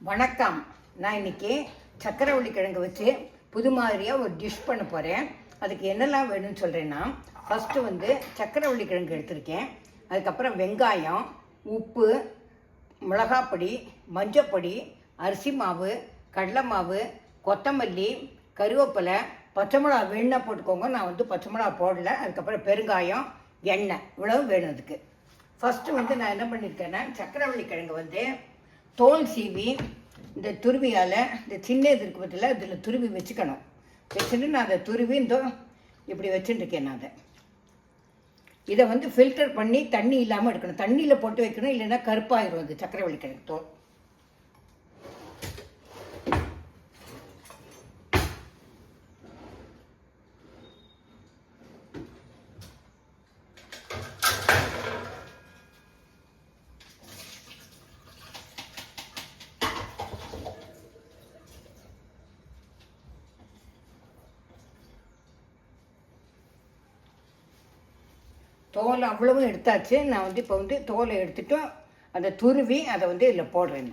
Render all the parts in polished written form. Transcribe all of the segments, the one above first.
வணக்கம். நான் இன்னைக்கு சக்கரவள்ளி கிழங்கு வச்சு புது மாதிரியாக ஒரு டிஷ் பண்ண போகிறேன். அதுக்கு என்னெல்லாம் வேணும்னு சொல்கிறேன்னா, ஃபஸ்ட்டு சக்கரவள்ளி கிழங்கு எடுத்திருக்கேன். அதுக்கப்புறம் வெங்காயம், உப்பு, மிளகாப்பொடி, மஞ்சப்பொடி, அரிசி மாவு, கடலை மாவு, கொத்தமல்லி, கருவேப்பிலை, பச்சை மிளகா வேணுன்னா போட்டுக்கோங்க. நான் பச்சை மிளகா போடல. அதுக்கப்புறம் பெருங்காயம், எண்ணெய், இவ்வளவு வேணும். அதுக்கு ஃபஸ்ட்டு நான் என்ன பண்ணியிருக்கேன்னா, சக்கரவள்ளி கிழங்கு தோல் சீவி இந்த துருவியால் இந்த சின்ன இது இருக்கு பற்றில இதில் துருவி வச்சுக்கணும். வச்சுட்டு நான் அதை துருவி இப்படி வச்சுட்டுருக்கேன். நான் இதை ஃபில்டர் பண்ணி தண்ணி இல்லாமல் எடுக்கணும். தண்ணியில் போட்டு வைக்கணும், இல்லைன்னா கருப்பாயிரும் அது சக்கரவள்ளி கிழங்கு தோல். தோல் அவ்வளவும் எடுத்தாச்சு. நான் இப்போ தோலை எடுத்துட்டு அதை துருவி அதை இதில் போடுறேன்.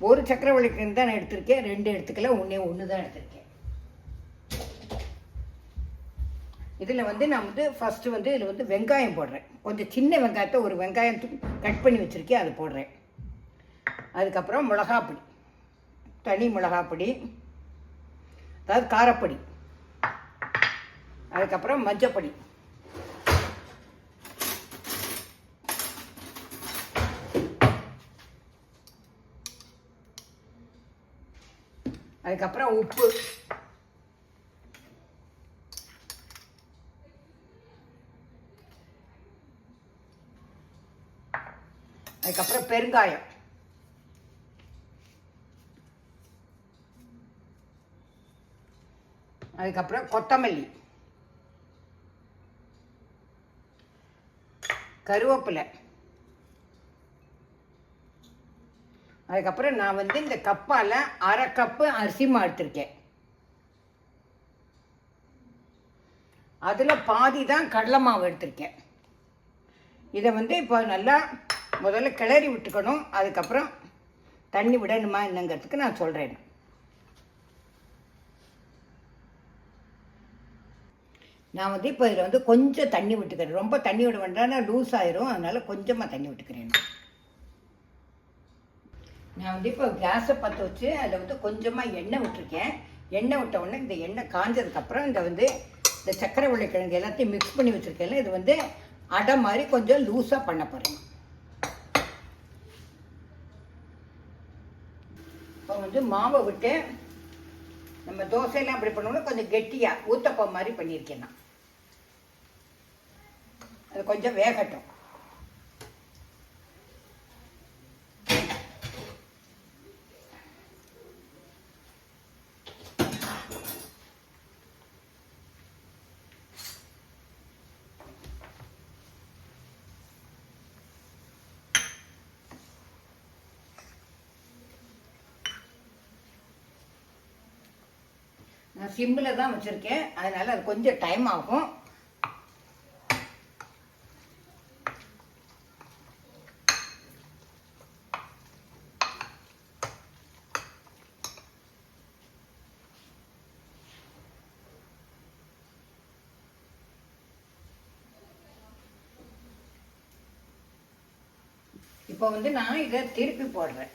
ஒரு சக்கரவள்ளி கிழங்கு தான் நான் எடுத்திருக்கேன், 2 எடுத்துக்கல, ஒன்று தான் எடுத்திருக்கேன். இதில் நான் ஃபஸ்ட்டு இதில் வெங்காயம் போடுறேன். கொஞ்சம் சின்ன வெங்காயத்தை ஒரு வெங்காயம் கட் பண்ணி வச்சுருக்கேன், அது போடுறேன். அதுக்கப்புறம் மிளகாப்பொடி, தனி மிளகாப்பொடி, அதாவது காரப்பொடி. அதுக்கப்புறம் மஞ்சப்பொடி, அதுக்கப்புறம் உப்பு, அதுக்கப்புறம் பெருங்காயம், அதுக்கப்புறம் கொத்தமல்லி, கருவேப்பிலை. அதுக்கப்புறம் நான் இந்த கப்பால் 1/2 கப்பு அரிசி மாவு எடுத்திருக்கேன். அதில் பாதி தான் கடலை மாவு எடுத்திருக்கேன். இதை இப்போ நல்லா முதல்ல கிளறி விட்டுக்கணும். அதுக்கப்புறம் தண்ணி விடணுமா என்னங்கிறதுக்கு நான் சொல்கிறேன். நான் இப்போ இதில் கொஞ்சம் தண்ணி விட்டுக்கிறேன். ரொம்ப தண்ணி விட வேண்டாம்னா லூஸ் ஆயிரும். அதனால் கொஞ்சமாக தண்ணி விட்டுக்கிறேன். நான் இப்போ கேஸை பற்ற வச்சு அதில் கொஞ்சமாக எண்ணெய் விட்டுருக்கேன். எண்ணெய் விட்ட உடனே இந்த எண்ணெய் காஞ்சதுக்கப்புறம் இந்த சக்கரவள்ளி கிழங்கு எல்லாத்தையும் மிக்ஸ் பண்ணி வச்சுருக்கேன். இது அடை மாதிரி கொஞ்சம் லூஸாக பண்ண போகிறேன். இப்போ மாவை விட்டு நம்ம தோசையெல்லாம் அப்படி பண்ணோம்னா கொஞ்சம் கெட்டியாக ஊத்தப்பம் மாதிரி பண்ணியிருக்கேன். நான் அது கொஞ்சம் வேகட்டும். நான் சிம்மில் தான் வச்சுருக்கேன், அதனால் அது கொஞ்சம் டைம் ஆகும். இப்போ நான் இதை திருப்பி போடுறேன்.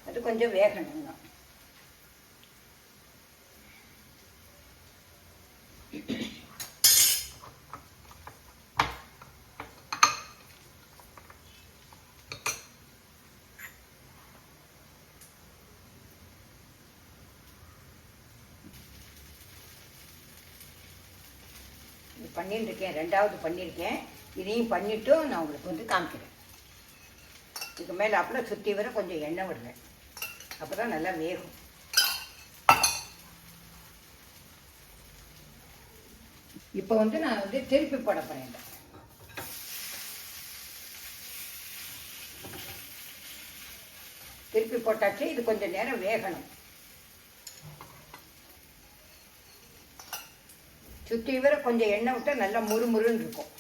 அது கொஞ்சம் வேகணும். பண்ணிட்டுருக்கேன், 2வது பண்ணியிருக்கேன். இதையும் பண்ணிவிட்டு நான் உங்களுக்கு காமிக்கிறேன். இதுக்கு மேலே அப்படியே சுற்றி வர கொஞ்சம் எண்ணெய் விடுறேன். அப்போ தான் நல்லா வேகும். இப்போ நான் திருப்பி போட போகிறேன். திருப்பி போட்டாச்சு. இது கொஞ்சம் நேரம் வேகணும். சுற்றி வர கொஞ்சம் எண்ணெய் விட்டால் நல்லா முறுமுறுன்னு இருக்கும்.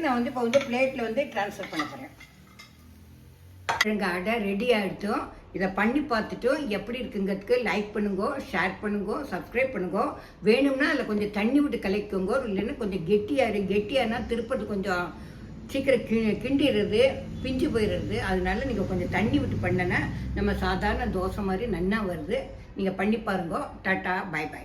நான் வந்து இப்போ வந்து பிளேட்டில் வந்து ட்ரான்ஸ்ஃபர் பண்ண போகிறேன். அடை ரெடி ஆகிடுச்சோம். இதை பண்ணி பார்த்துட்டு எப்படி இருக்குங்கிறதுக்கு லைக் பண்ணுங்கோ, ஷேர் பண்ணுங்கோ, சப்ஸ்கிரைப் பண்ணுங்கோ. வேணும்னா அதில் கொஞ்சம் தண்ணி விட்டு கலக்குங்கோ, இல்லைன்னா கொஞ்சம் கெட்டியானா திருப்பது கொஞ்சம் சீக்கிரம் கிண்டிடுறது, பிஞ்சு போயிடுறது. அதனால நீங்கள் கொஞ்சம் தண்ணி விட்டு பண்ணனா நம்ம சாதாரண தோசை மாதிரி நன்னா வருது. நீங்கள் பண்ணி பாருங்கோ. டாட்டா, பாய் பாய்.